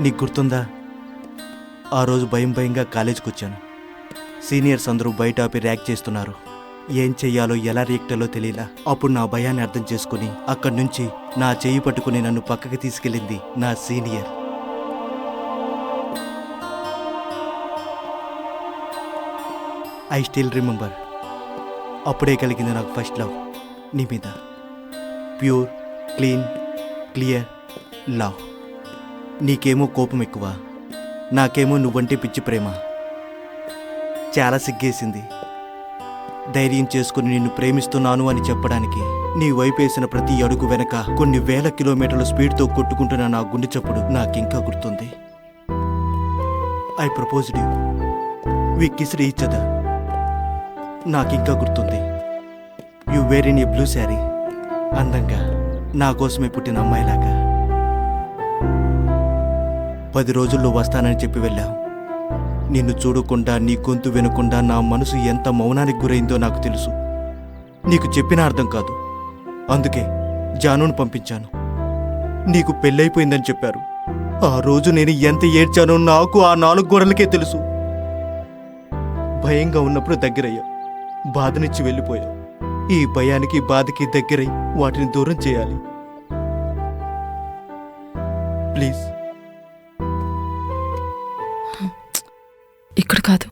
నీకు గుర్తుందా, ఆ రోజు భయంగా కాలేజీకి వచ్చాను. సీనియర్స్ అందరూ బయట ఆపి ర్యాక్ చేస్తున్నారు. ఏం చెయ్యాలో ఎలా రియాక్టలో తెలియలా. అప్పుడు నా భయాన్ని అర్థం చేసుకుని అక్కడి నుంచి నా చెయ్యి పట్టుకుని నన్ను పక్కకి తీసుకెళ్ళింది నా సీనియర్. I still remember. అప్పుడే కలిగింది నాకు ఫస్ట్ లవ్ నీ మీద. Pure, clean, clear love. నీకేమో కోపం ఎక్కువ, నాకేమో నువ్వంటే పిచ్చి ప్రేమ. చాలా సిగ్గేసింది. ధైర్యం చేసుకుని నిన్ను ప్రేమిస్తున్నాను అని చెప్పడానికి నీ వైపేసిన ప్రతి అడుగు వెనక కొన్ని వేల కిలోమీటర్ల స్పీడ్తో కొట్టుకుంటున్న నా గుండె చప్పుడు నాకింకా గుర్తుంది. I proposed you. We kissed each other. నాకింకా గుర్తుంది. You were in a blue sari. అందంగా నా కోసమే పుట్టిన అమ్మాయిలాగా. 10 రోజుల్లో వస్తానని చెప్పి వెళ్ళావు. నిన్ను చూడకుండా, నీ గొంతు వినకుండా నా మనసు ఎంత మౌనానికి గురైందో నాకు తెలుసు. నీకు చెప్పినా అర్థం కాదు. అందుకే జానును పంపించాను. నీకు పెళ్ళైపోయిందని చెప్పారు. ఆ రోజు నేను ఎంత ఏడ్చానో నాకు ఆ 4 గోడలకే తెలుసు. భయంగా ఉన్నప్పుడు దగ్గరయ్యా, బాధనిచ్చి వెళ్ళిపోయావు. ఈ భయానికి, బాధకి దగ్గరై వాటిని దూరం చేయాలి. ప్లీజ్. ఇక్కడ కాదు.